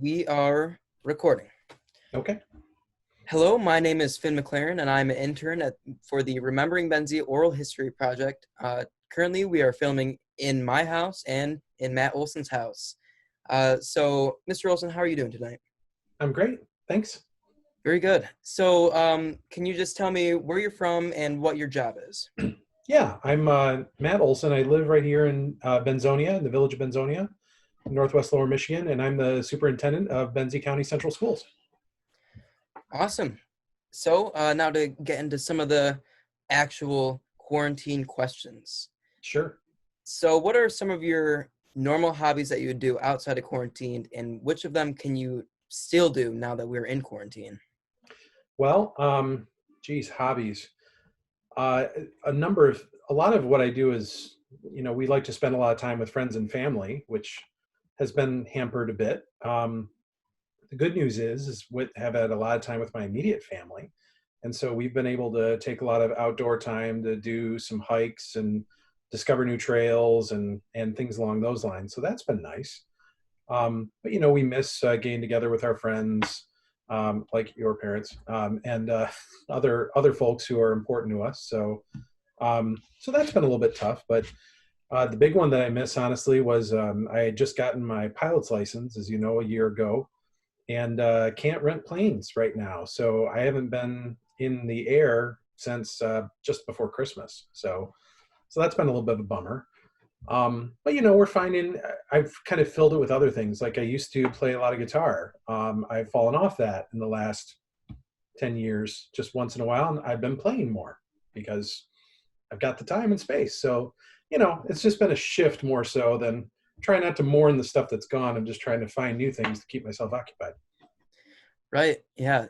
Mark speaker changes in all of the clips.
Speaker 1: We are recording.
Speaker 2: Okay.
Speaker 1: Hello, my name is Finn McLaren, and I'm an intern for the Remembering Benzie Oral History Project. Currently, we are filming in my house and in Matt Olson's house. So, Mr. Olson, how are you doing tonight?
Speaker 2: I'm great. Thanks.
Speaker 1: Very good. So, can you just tell me where you're from and what your job is?
Speaker 2: Yeah, I'm Matt Olson. I live right here in Benzonia, in the village of Benzonia, Northwest Lower Michigan, and I'm the superintendent of Benzie County Central Schools.
Speaker 1: Awesome. So, now to get into some of the actual quarantine questions.
Speaker 2: Sure.
Speaker 1: So, what are some of your normal hobbies that you would do outside of quarantine, and which of them can you still do now that we're in quarantine?
Speaker 2: Well, hobbies. Uh, a lot of what I do is, we like to spend a lot of time with friends and family, which has been hampered a bit. The good news is have had a lot of time with my immediate family. And so we've been able to take a lot of outdoor time to do some hikes and discover new trails and things along those lines. So that's been nice. But we miss getting together with our friends, like your parents, and other folks who are important to us. So that's been a little bit tough. But the big one that I miss, honestly, was I had just gotten my pilot's license, as you know, a year ago, and can't rent planes right now. So I haven't been in the air since just before Christmas. So that's been a little bit of a bummer. But we're finding I've kind of filled it with other things. Like I used to play a lot of guitar. I've fallen off that in the last 10 years, just once in a while. And I've been playing more because I've got the time and space. So, it's just been a shift more so than trying not to mourn the stuff that's gone. I'm just trying to find new things to keep myself occupied.
Speaker 1: Right. Yeah.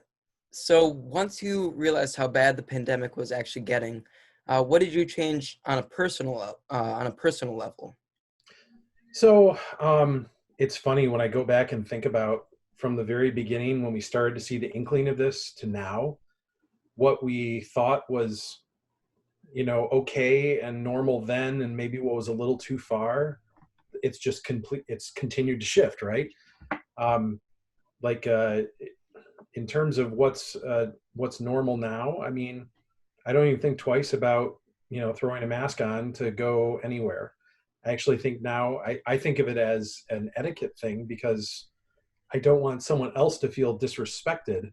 Speaker 1: So, once you realized how bad the pandemic was actually getting, what did you change on a personal level?
Speaker 2: So it's funny when I go back and think about from the very beginning when we started to see the inkling of this to now, what we thought was, okay and normal then, and maybe what was a little too far. It's just it's continued to shift, right? Um, like in terms of what's normal now. I mean, I don't even think twice about, throwing a mask on to go anywhere. I actually think now I think of it as an etiquette thing because I don't want someone else to feel disrespected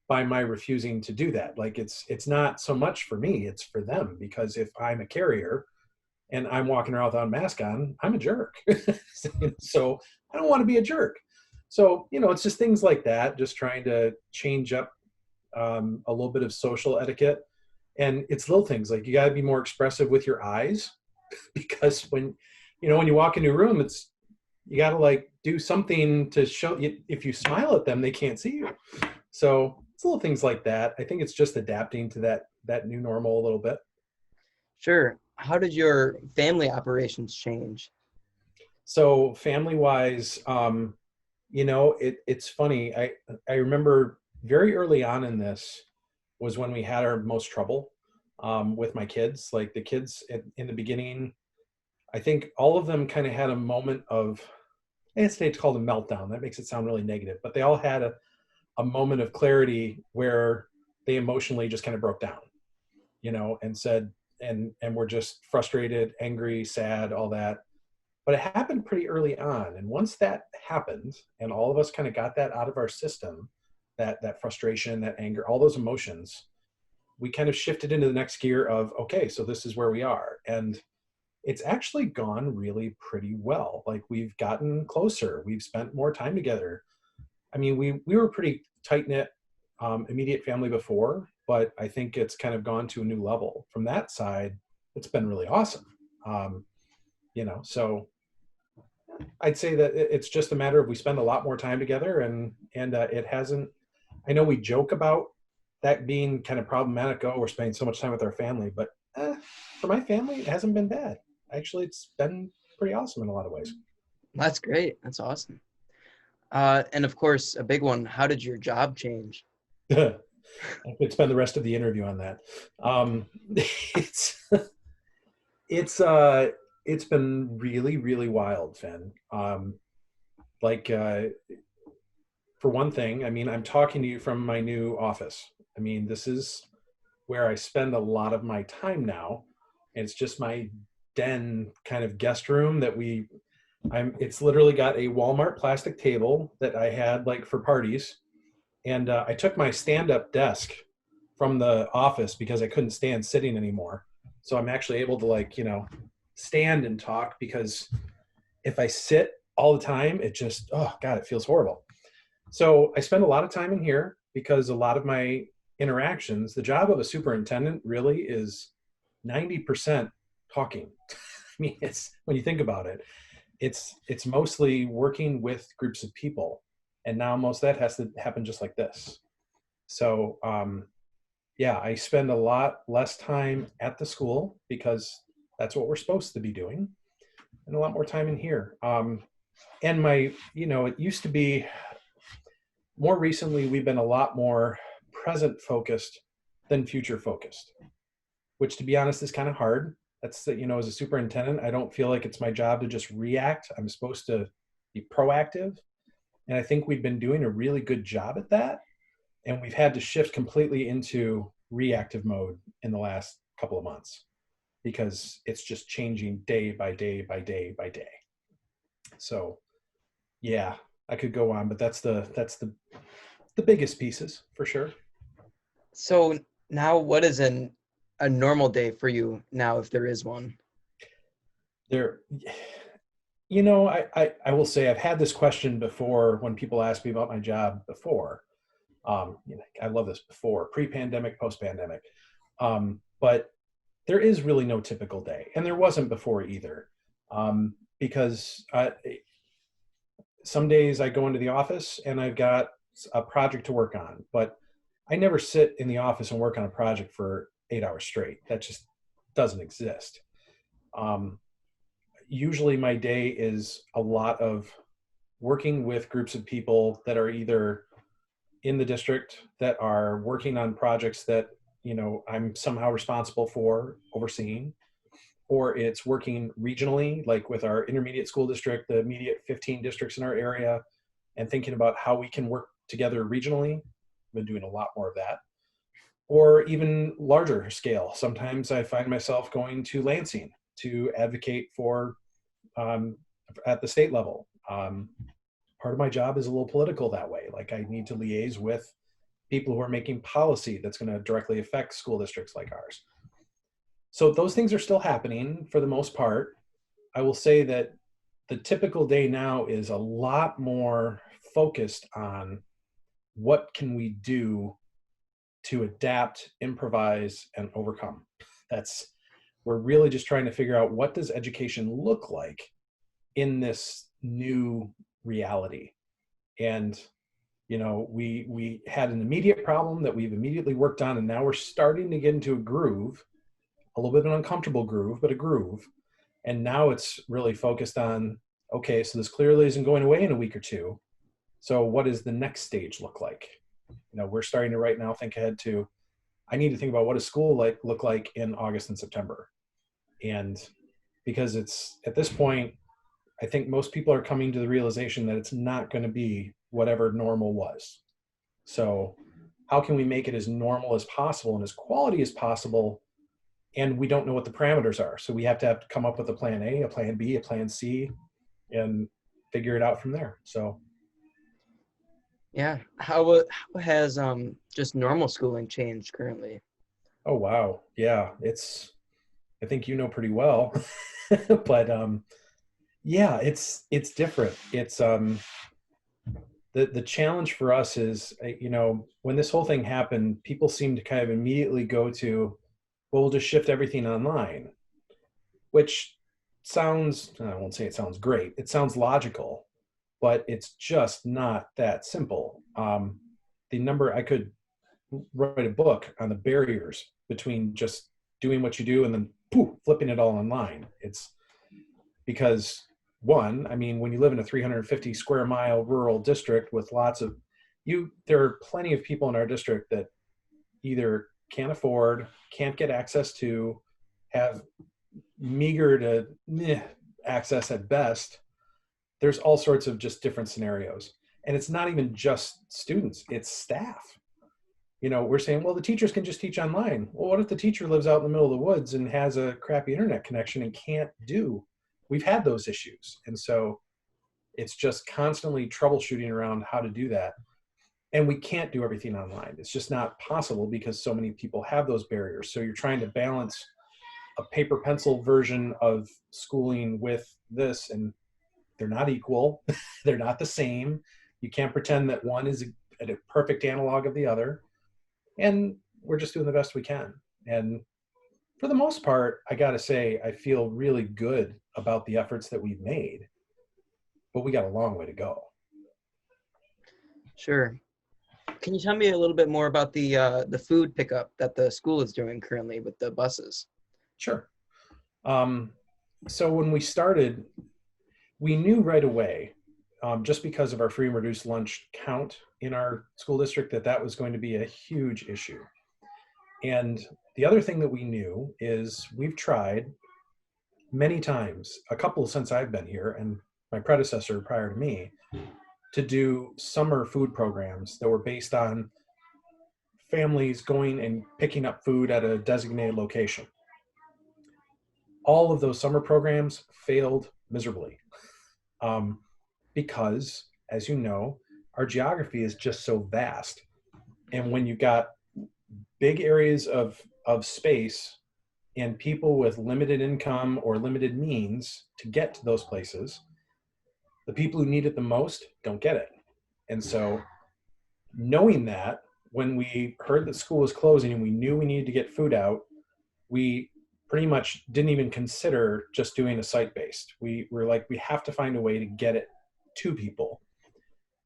Speaker 2: by my refusing to do that. Like it's not so much for me, it's for them, because if I'm a carrier and I'm walking around without a mask on, I'm a jerk. So I don't want to be a jerk. So, it's just things like that, just trying to change up a little bit of social etiquette. And it's little things like you got to be more expressive with your eyes because when you walk into a room, you got to like do something to show you. If you smile at them, they can't see you. So it's little things like that. I think it's just adapting to that new normal a little bit.
Speaker 1: Sure. How did your family operations change?
Speaker 2: So family wise, it's funny. I remember very early on in this was when we had our most trouble with my kids. Like the kids in the beginning, I think all of them kind of had a moment of, it's called a meltdown. That makes it sound really negative, but they all had a moment of clarity where they emotionally just kind of broke down, and said, and were just frustrated, angry, sad, all that. But it happened pretty early on. And once that happened and all of us kind of got that out of our system, that frustration, that anger, all those emotions, we kind of shifted into the next gear of, okay, so this is where we are. And it's actually gone really pretty well. Like we've gotten closer. We've spent more time together. I mean, we were pretty tight knit, immediate family before, but I think it's kind of gone to a new level. From that side, it's been really awesome. So I'd say that it's just a matter of we spend a lot more time together, and it hasn't. I know we joke about that being kind of problematic. Oh, we're spending so much time with our family, but for my family, it hasn't been bad. Actually, it's been pretty awesome in a lot of ways.
Speaker 1: That's great. That's awesome. And of course, a big one, how did your job change?
Speaker 2: I could spend the rest of the interview on that. It's it's it's been really, really wild, Finn. Like for one thing, I mean, I'm talking to you from my new office. I mean, this is where I spend a lot of my time now. And it's just my den kind of guest room that it's literally got a Walmart plastic table that I had like for parties. And I took my stand-up desk from the office because I couldn't stand sitting anymore. So I'm actually able to like, stand and talk, because if I sit all the time, it just, oh God, it feels horrible. So I spend a lot of time in here because a lot of my interactions, the job of a superintendent really is 90% talking. I mean, it's, when you think about it, it's mostly working with groups of people. And now most of that has to happen just like this. So yeah, I spend a lot less time at the school because that's what we're supposed to be doing, and a lot more time in here. And it used to be, more recently, we've been a lot more present focused than future focused, which, to be honest, is kind of hard. That's, as a superintendent, I don't feel like it's my job to just react. I'm supposed to be proactive. And I think we've been doing a really good job at that. And we've had to shift completely into reactive mode in the last couple of months, because it's just changing day by day by day by day. So yeah, I could go on, but that's the biggest pieces for sure.
Speaker 1: So now what is a normal day for you now, if there is one?
Speaker 2: There, I will say I've had this question before when people ask me about my job before. I love this, before, pre-pandemic, post-pandemic. But there is really no typical day, and there wasn't before either. Because some days I go into the office and I've got a project to work on, but I never sit in the office and work on a project for 8 hours straight. That just doesn't exist. Usually my day is a lot of working with groups of people that are either in the district that are working on projects that, I'm somehow responsible for overseeing, or it's working regionally, like with our intermediate school district, the immediate 15 districts in our area, and thinking about how we can work together regionally. I've been doing a lot more of that. Or even larger scale. Sometimes I find myself going to Lansing to advocate for at the state level. Part of my job is a little political that way. Like, I need to liaise with people who are making policy that's going to directly affect school districts like ours. So those things are still happening for the most part. I will say that the typical day now is a lot more focused on what can we do to adapt, improvise, and overcome. We're really just trying to figure out, what does education look like in this new reality? And we had an immediate problem that we've immediately worked on, and now we're starting to get into a groove, a little bit of an uncomfortable groove, but a groove. And now it's really focused on, okay, so this clearly isn't going away in a week or two. So what does the next stage look like? We're starting to right now think ahead to, I need to think about, what does school look like in August and September? And because it's, at this point, I think most people are coming to the realization that it's not going to be whatever normal was. So how can we make it as normal as possible and as quality as possible? And we don't know what the parameters are. So we have to come up with a plan A, a plan B, a plan C, and figure it out from there. So
Speaker 1: Yeah. How has just normal schooling changed currently?
Speaker 2: oh wow, yeah, I think pretty well. But yeah, it's different. It's the challenge for us is, when this whole thing happened, people seem to kind of immediately go to, well, we'll just shift everything online, which sounds, I won't say it sounds great, it sounds logical, but it's just not that simple. I could write a book on the barriers between just doing what you do and then poof, flipping it all online. It's because, one, I mean, when you live in a 350 square mile rural district with there are plenty of people in our district that either can't afford, can't get access to, have meager to access at best. There's all sorts of just different scenarios. And it's not even just students, it's staff. We're saying, well, the teachers can just teach online. Well, what if the teacher lives out in the middle of the woods and has a crappy internet connection and can't do? We've had those issues. And so it's just constantly troubleshooting around how to do that. And we can't do everything online. It's just not possible because so many people have those barriers. So you're trying to balance a paper pencil version of schooling with this, and they're not equal. They're not the same. You can't pretend that one is a perfect analog of the other. And we're just doing the best we can. And for the most part, I got to say, I feel really good about the efforts that we've made, but we got a long way to go.
Speaker 1: Sure. Can you tell me a little bit more about the food pickup that the school is doing currently with the buses?
Speaker 2: Sure. So when we started, we knew right away, just because of our free and reduced lunch count in our school district, that was going to be a huge issue. And the other thing that we knew is we've tried many times, a couple since I've been here and my predecessor prior to me, to do summer food programs that were based on families going and picking up food at a designated location. All of those summer programs failed miserably because, as you know, our geography is just so vast. And when you got big areas of space and people with limited income or limited means to get to those places, the people who need it the most don't get it. And so knowing that, when we heard that school was closing and we knew we needed to get food out, we pretty much didn't even consider just doing a site-based. We were like, we have to find a way to get it to people.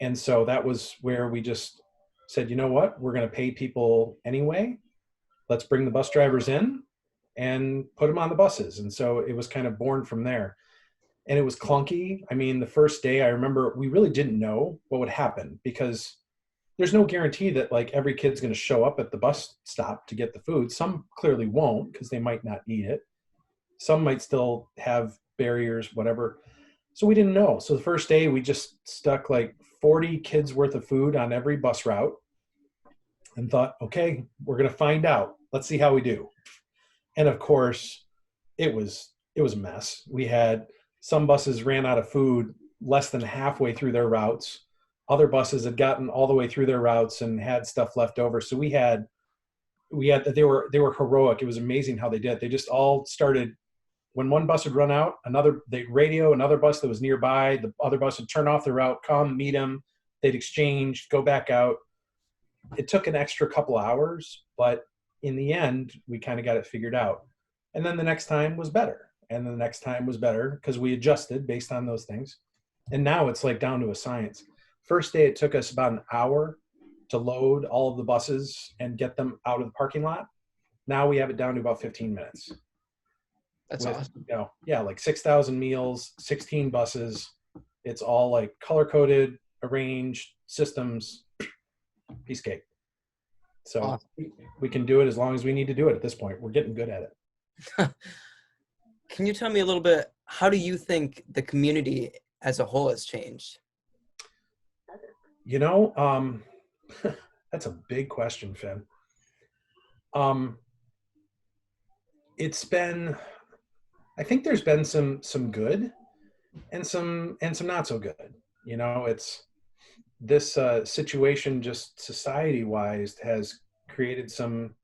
Speaker 2: And so that was where we just said, you know what, we're going to pay people anyway. Let's bring the bus drivers in and put them on the buses. And so it was kind of born from there. And it was clunky. I mean, the first day, I remember we really didn't know what would happen because there's no guarantee that like every kid's going to show up at the bus stop to get the food. Some clearly won't because they might not eat it. Some might still have barriers, whatever. So we didn't know. So the first day we just stuck like 40 kids worth of food on every bus route and thought, okay, we're going to find out. Let's see how we do. And of course, it was a mess. We had some buses ran out of food less than halfway through their routes. Other buses had gotten all the way through their routes and had stuff left over. So they were heroic. It was amazing how they did. They just all started, when one bus would run out, they'd radio another bus that was nearby. The other bus would turn off the route, come meet them. They'd exchange, go back out. It took an extra couple hours, but in the end, we kind of got it figured out. And then the next time was better. And then the next time was better because we adjusted based on those things. And now it's like down to a science. First day, it took us about an hour to load all of the buses and get them out of the parking lot. Now we have it down to about 15 minutes.
Speaker 1: That's awesome.
Speaker 2: Like 6,000 meals, 16 buses. It's all like color-coded, arranged systems, piece cake. So awesome. We can do it as long as we need to do it at this point. We're getting good at it.
Speaker 1: Can you tell me a little bit, how do you think the community as a whole has changed?
Speaker 2: That's a big question, Finn. I think there's been some good and some not so good. It's this situation just society-wise has created some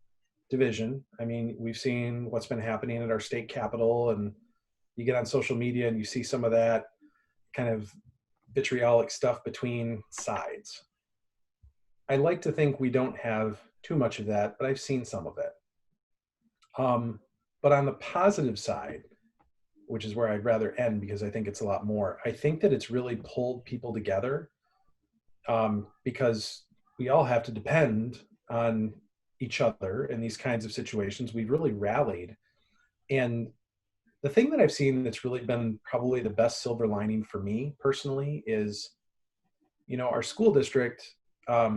Speaker 2: division. I mean, we've seen what's been happening at our state capitol, and you get on social media and you see some of that kind of vitriolic stuff between sides. I like to think we don't have too much of that, but I've seen some of it. But on the positive side, which is where I'd rather end because I think it's a lot more, I think that it's really pulled people together because we all have to depend on each other in these kinds of situations. We've really rallied. And the thing that I've seen that's really been probably the best silver lining for me personally is, our school district,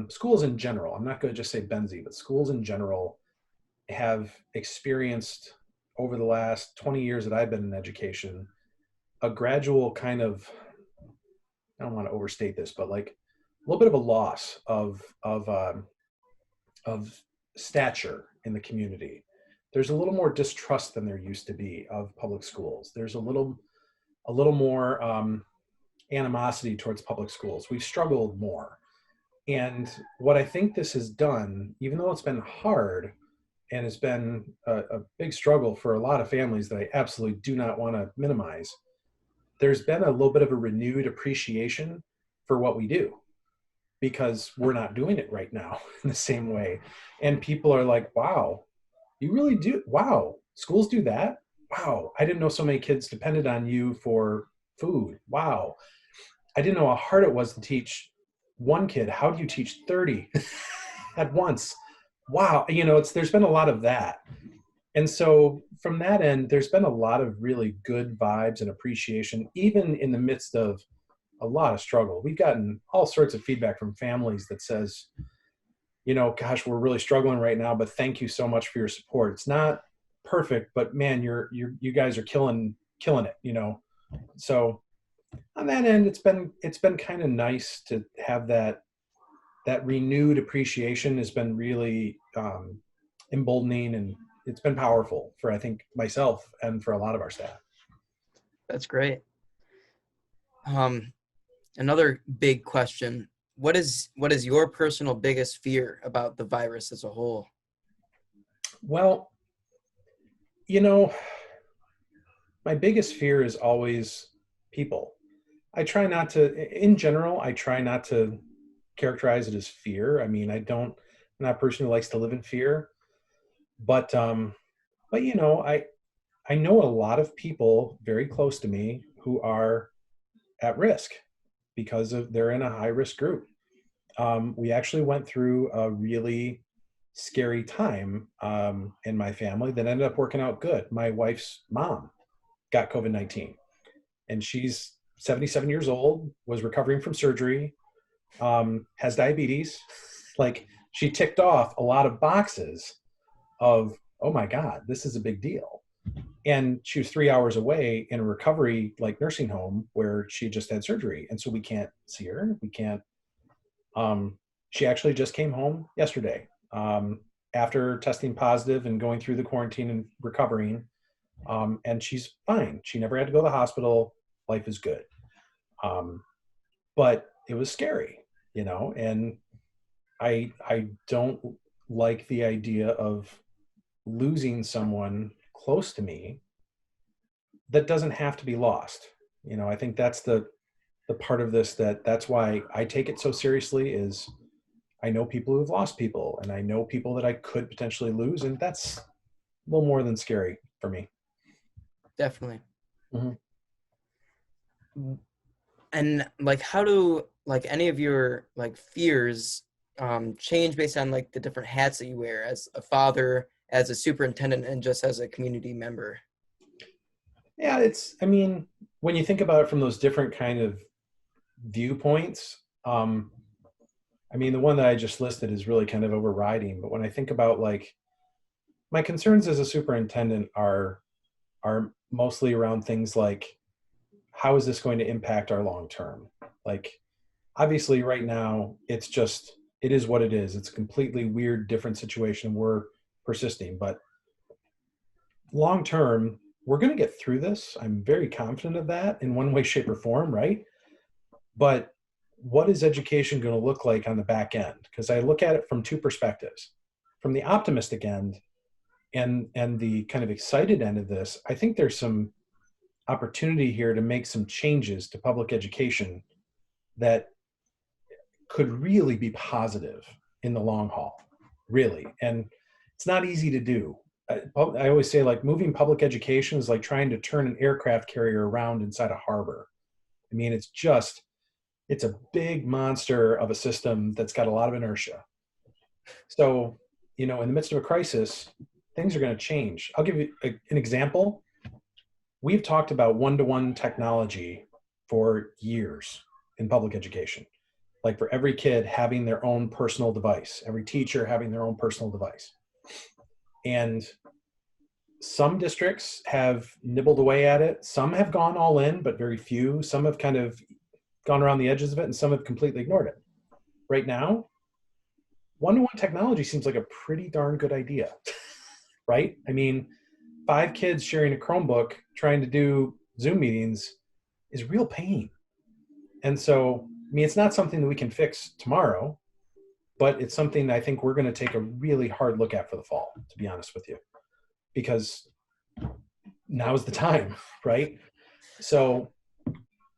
Speaker 2: schools in general, I'm not going to just say Benzie, but schools in general have experienced over the last 20 years that I've been in education, a gradual kind of, I don't want to overstate this, but like little bit of a loss of stature in the community. There's a little more distrust than there used to be of public schools. There's a little more animosity towards public schools. We've struggled more. And what I think this has done, even though it's been hard and it's been a big struggle for a lot of families that I absolutely do not want to minimize, there's been a little bit of a renewed appreciation for what we do, because we're not doing it right now in the same way. And people are like, wow, you really do? Wow, schools do that? Wow, I didn't know so many kids depended on you for food. Wow, I didn't know how hard it was to teach one kid. How do you teach 30 at once? Wow, there's been a lot of that. And so from that end, there's been a lot of really good vibes and appreciation, even in the midst of a lot of struggle. We've gotten all sorts of feedback from families that says, gosh, we're really struggling right now, but thank you so much for your support. It's not perfect, but man, you guys are killing it. So on that end, it's been kind of nice to have that renewed appreciation. Has been really emboldening, and it's been powerful for, I think, myself and for a lot of our staff.
Speaker 1: That's great. Another big question. What is your personal biggest fear about the virus as a whole?
Speaker 2: Well, my biggest fear is always people. In general, I try not to characterize it as fear. I mean, I'm not a person who likes to live in fear, but I know a lot of people very close to me who are at risk because they're in a high risk group. We actually went through a really scary time in my family that ended up working out good. My wife's mom got COVID-19, and she's 77 years old, was recovering from surgery, has diabetes. Like, she ticked off a lot of boxes of, oh my God, this is a big deal. And she was 3 hours away in a recovery, like, nursing home where she just had surgery. And so we can't see her. We can't. She actually just came home yesterday after testing positive and going through the quarantine and recovering. And she's fine. She never had to go to the hospital. Life is good. But it was scary, and I don't like the idea of losing someone close to me that doesn't have to be lost. I think that's the part of this that's why I take it so seriously. Is I know people who've lost people, and I know people that I could potentially lose, and that's a little more than scary for me.
Speaker 1: Definitely.
Speaker 2: Mm-hmm.
Speaker 1: And how do any of your fears change based on the different hats that you wear as a father, as a superintendent, and just as a community member?
Speaker 2: Yeah, when you think about it from those different kind of viewpoints, the one that I just listed is really kind of overriding. But when I think about my concerns as a superintendent are mostly around things like, how is this going to impact our long term? Obviously right now it is what it is. It's a completely weird, different situation. We're persisting, but long term, we're going to get through this. I'm very confident of that in one way, shape, or form, right? But what is education going to look like on the back end? Because I look at it from two perspectives. From the optimistic end and the kind of excited end of this, I think there's some opportunity here to make some changes to public education that could really be positive in the long haul, really. And it's not easy to do. I always say, moving public education is like trying to turn an aircraft carrier around inside a harbor. It's a big monster of a system that's got a lot of inertia. So, in the midst of a crisis, things are going to change. I'll give you an example. We've talked about one-to-one technology for years in public education. For every kid having their own personal device, every teacher having their own personal device. And some districts have nibbled away at it. Some have gone all in, but very few. Some have kind of gone around the edges of it, and some have completely ignored it. right now, one-to-one technology seems like a pretty darn good idea, right? I mean, 5 kids sharing a Chromebook trying to do Zoom meetings is real pain. And so, I mean, it's not something that we can fix tomorrow, but it's something I think we're going to take a really hard look at for the fall, to be honest with you, because now's the time, right? So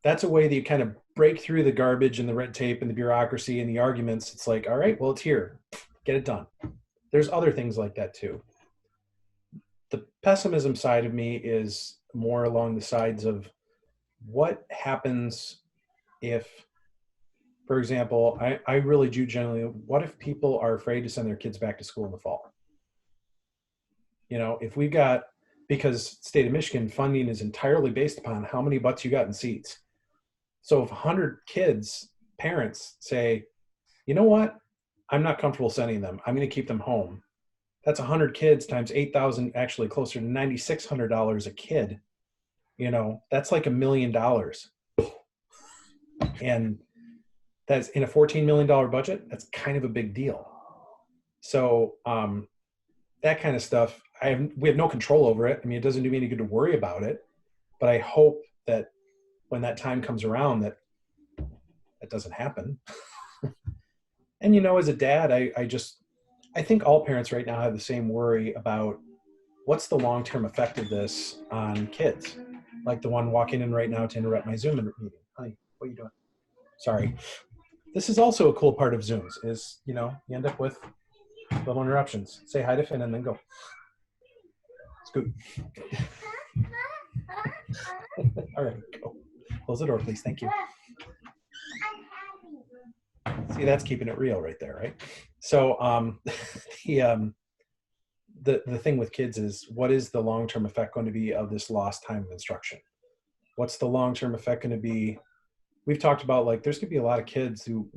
Speaker 2: that's a way that you kind of break through the garbage and the red tape and the bureaucracy and the arguments. It's like, all right, well, it's here. Get it done. There's other things like that too. The pessimism side of me is more along the sides of what happens if, for example, I really do generally, what if people are afraid to send their kids back to school in the fall? You know, if we've got, because state of Michigan funding is entirely based upon how many butts you got in seats. So if 100 kids, parents say, you know what, I'm not comfortable sending them, I'm going to keep them home. That's 100 kids times 8,000, actually closer to $9,600 a kid. You know, that's like $1 million. And that's in a $14 million budget. That's kind of a big deal. So that kind of stuff, we have no control over it. I mean, it doesn't do me any good to worry about it, but I hope that when that time comes around, that doesn't happen. And, you know, as a dad, I think all parents right now have the same worry about what's the long-term effect of this on kids. Like the one walking in right now to interrupt my Zoom meeting. Hi, what are you doing? Sorry. This is also a cool part of Zooms is, you know, you end up with little interruptions. Say hi to Finn and then go. Scoot. All right, go. Close the door, please. Thank you. See, that's keeping it real right there, right? So the thing with kids is, what is the long-term effect going to be of this lost time of instruction? What's the long-term effect going to be? We've talked about, like, there's going to be a lot of kids who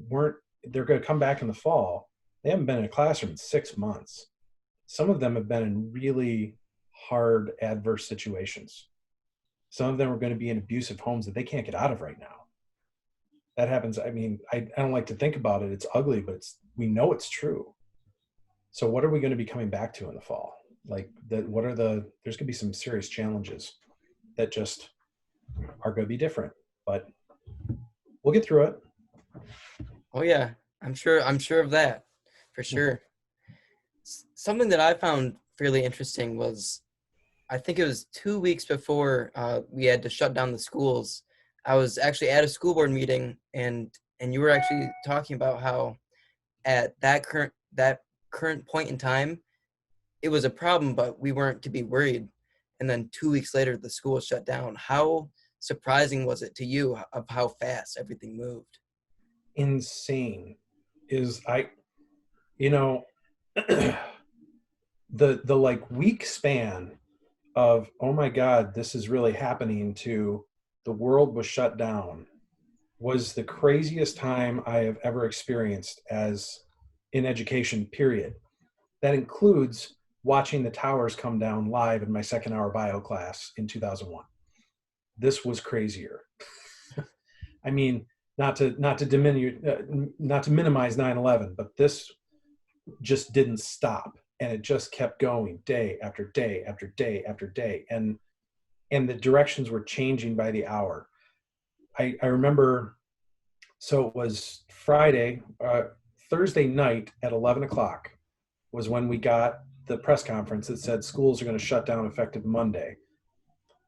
Speaker 2: they're going to come back in the fall. They haven't been in a classroom in 6 months. Some of them have been in really hard, adverse situations. Some of them are going to be in abusive homes that they can't get out of right now. That happens. I mean, I don't like to think about it. It's ugly, but we know it's true. So what are we going to be coming back to in the fall? Like, there's going to be some serious challenges that just are going to be different, but we'll get through it.
Speaker 1: Oh yeah, I'm sure of that, for sure. Something that I found fairly interesting was, I think it was 2 weeks before we had to shut down the schools. I was actually at a school board meeting, and you were actually talking about how at that current point in time, it was a problem, but we weren't to be worried. And then 2 weeks later, the school was shut down. How surprising was it to you of how fast everything moved?
Speaker 2: Insane. You know, the like week span of, oh my God, this is really happening, to the world was shut down, was the craziest time I have ever experienced as in education, period. That includes watching the towers come down live in my second hour bio class in 2001. This was crazier. I mean, not to minimize 9/11, but this just didn't stop, and it just kept going day after day after day after day, and the directions were changing by the hour. I remember, so it was Friday, Thursday night at 11 o'clock was when we got the press conference that said schools are going to shut down effective Monday.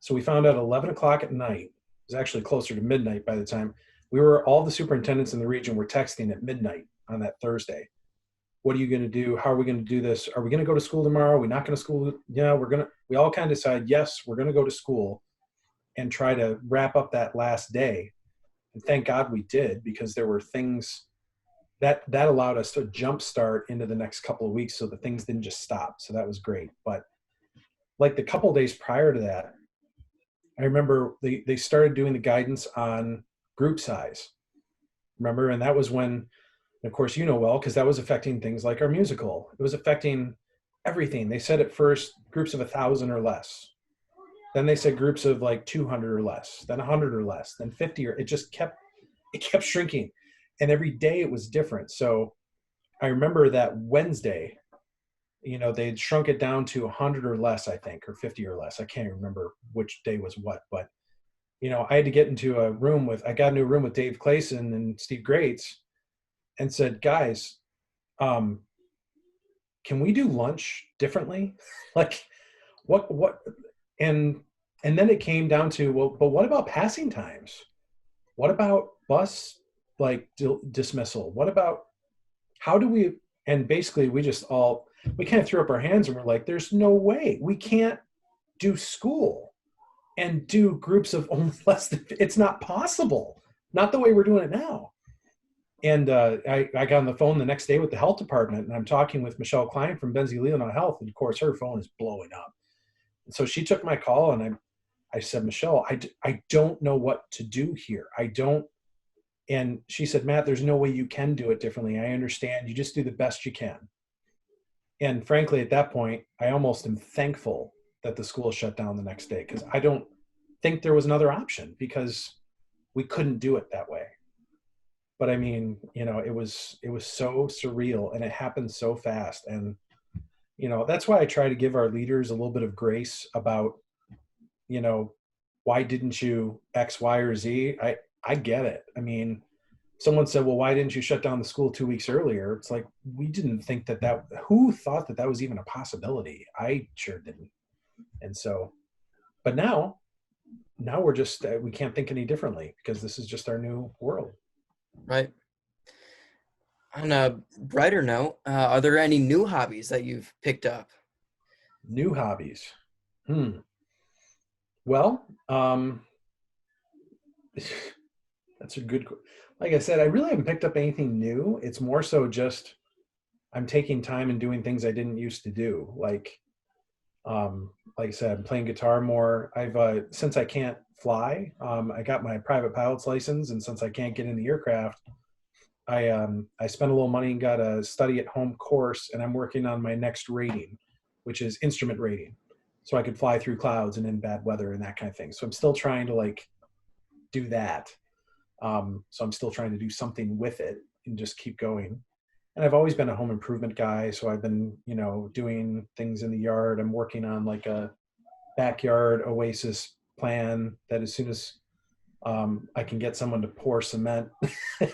Speaker 2: So we found out 11 o'clock at night. It was actually closer to midnight by the time. All the superintendents in the region were texting at midnight on that Thursday. What are you going to do? How are we going to do this? Are we going to go to school tomorrow? Are we not going to school? Yeah, we all kind of decided, yes, we're going to go to school and try to wrap up that last day. And thank God we did, because there were things that allowed us to jumpstart into the next couple of weeks, so that things didn't just stop. So that was great. But like the couple of days prior to that, I remember they started doing the guidance on group size. Remember? And that was when, of course, you know well, because that was affecting things like our musical. It was affecting everything. They said at first groups of 1,000 or less. Then they said groups of like 200 or less, then 100 or less, then 50, or it kept shrinking. And every day it was different. So I remember that Wednesday, they'd shrunk it down to 100 or less, I think, or 50 or less. I can't even remember which day was what, but I had to get into I got into a room with Dave Clayson and Steve Grates and said, guys, um, can we do lunch differently? Like what, and, and then it came down to, well, but what about passing times? What about bus, like dismissal? What about, how do we, and basically we kind of threw up our hands and we're like, there's no way we can't do school and do groups of only less than, it's not possible. Not the way we're doing it now. And I got on the phone the next day with the health department, and I'm talking with Michelle Klein from Benzie Health, and of course her phone is blowing up. And so she took my call, and I said, Michelle, I don't know what to do here. I don't. And she said, Matt, there's no way you can do it differently. I understand. You just do the best you can. And frankly, at that point, I almost am thankful that the school shut down the next day, because I don't think there was another option, because we couldn't do it that way. But I mean, it was so surreal, and it happened so fast. And, that's why I try to give our leaders a little bit of grace about, why didn't you X, Y, or Z? I get it. I mean, someone said, well, why didn't you shut down the school 2 weeks earlier? It's like, we didn't think who thought that was even a possibility? I sure didn't. And so, but now we're just, we can't think any differently, because this is just our new world.
Speaker 1: Right. On a brighter note, are there any new hobbies that you've picked up?
Speaker 2: New hobbies. Well, that's a good, like I said, I really haven't picked up anything new. It's more so just I'm taking time and doing things I didn't used to do. Like I said, I'm playing guitar more. I've since I can't fly, I got my private pilot's license, and since I can't get in the aircraft, I spent a little money and got a study at home course, and I'm working on my next rating, which is instrument rating, so I could fly through clouds and in bad weather and that kind of thing. So I'm still trying to do that. So I'm still trying to do something with it and just keep going. And I've always been a home improvement guy, so I've been doing things in the yard. I'm working on a backyard oasis plan that as soon as I can get someone to pour cement,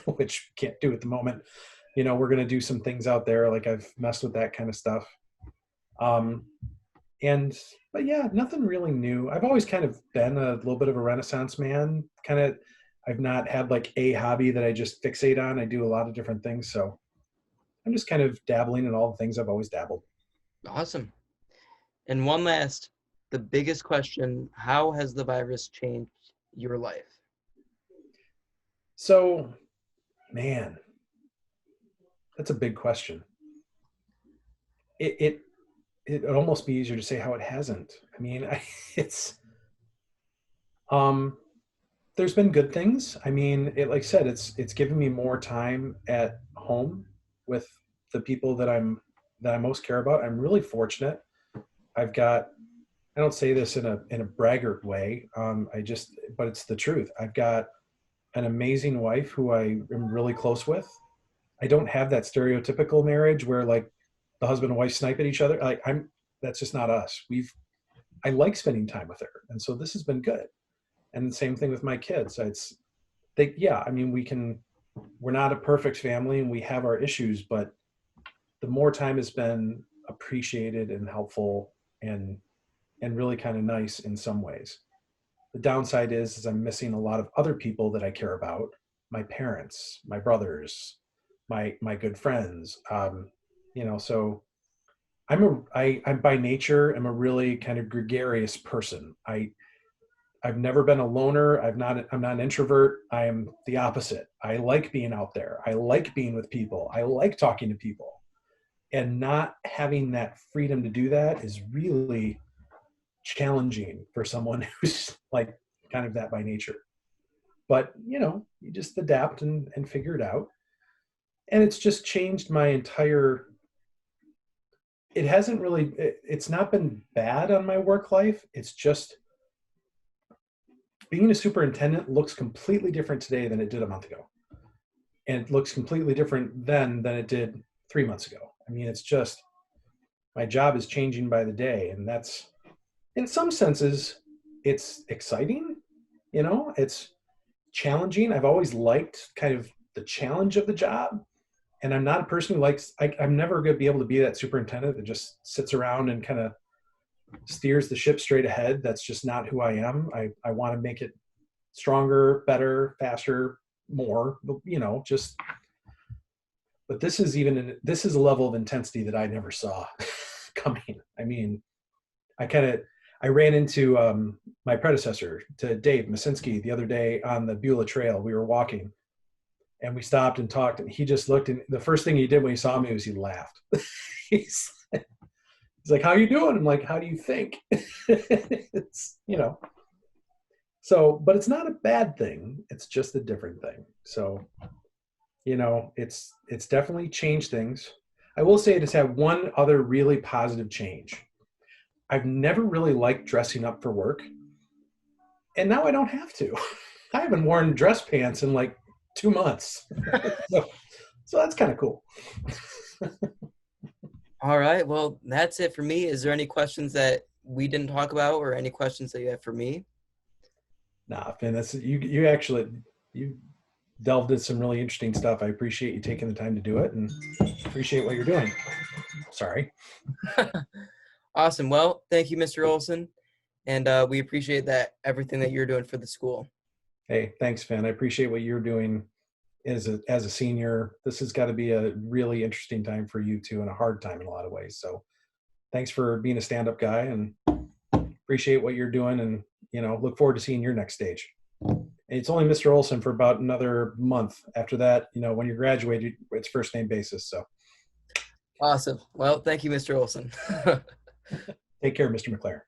Speaker 2: which can't do at the moment, we're going to do some things out there. Like I've messed with that kind of stuff. But yeah, nothing really new. I've always kind of been a little bit of a Renaissance man. I've not had a hobby that I just fixate on. I do a lot of different things. So I'm just kind of dabbling in all the things I've always dabbled.
Speaker 1: Awesome. And one last, the biggest question, how has the virus changed your life?
Speaker 2: So, man, that's a big question. It'd almost be easier to say how it hasn't. I mean, there's been good things. I mean, like I said, it's given me more time at home with the people that I most care about. I'm really fortunate. I don't say this in a braggart way. But it's the truth. I've got an amazing wife who I am really close with. I don't have that stereotypical marriage where the husband and wife snipe at each other. That's just not us. I like spending time with her. And so this has been good. And the same thing with my kids. We're not a perfect family and we have our issues, but the more time has been appreciated and helpful and really kind of nice in some ways. The downside is I'm missing a lot of other people that I care about, my parents, my brothers, my good friends. So I'm by nature, I'm a really kind of gregarious person. I've never been a loner. I'm not an introvert. I am the opposite. I like being out there. I like being with people. I like talking to people. And not having that freedom to do that is really challenging for someone who's kind of that by nature. But, you just adapt and figure it out. And it's just changed my it's not been bad on my work life. It's just being a superintendent looks completely different today than it did a month ago. and it looks completely different then than it did 3 months ago. I mean, it's just, my job is changing by the day, and that's, in some senses, it's exciting. It's challenging. I've always liked kind of the challenge of the job, and I'm not a person who likes, I'm never going to be able to be that superintendent that just sits around and kind of steers the ship straight ahead. That's just not who I am. I want to make it stronger, better, faster, more, just, but this is a level of intensity that I never saw coming. I mean, I ran into my predecessor, to Dave Masinski, the other day on the Beulah Trail. We were walking and we stopped and talked, and he just looked, and the first thing he did when he saw me was he laughed. he's, he's like, "How you doing?" I'm like, "How do you think?" It's, so, but it's not a bad thing. It's just a different thing. So, it's definitely changed things. I will say it has had one other really positive change. I've never really liked dressing up for work, and now I don't have to. I haven't worn dress pants in like 2 months. so that's kind of cool.
Speaker 1: All right. Well, that's it for me. Is there any questions that we didn't talk about, or any questions that you have for me?
Speaker 2: Nah, Finn, that's you delved into some really interesting stuff. I appreciate you taking the time to do it, and appreciate what you're doing. Sorry.
Speaker 1: Awesome. Well, thank you, Mr. Olson. And we appreciate everything that you're doing for the school.
Speaker 2: Hey, thanks, Finn. I appreciate what you're doing as a senior. This has got to be a really interesting time for you too, and a hard time in a lot of ways. So thanks for being a stand-up guy, and appreciate what you're doing, and look forward to seeing your next stage. And it's only Mr. Olson for about another month. After that, when you're graduated, it's first name basis. So
Speaker 1: awesome. Well, thank you, Mr. Olson.
Speaker 2: Take care, Mr. McLaren.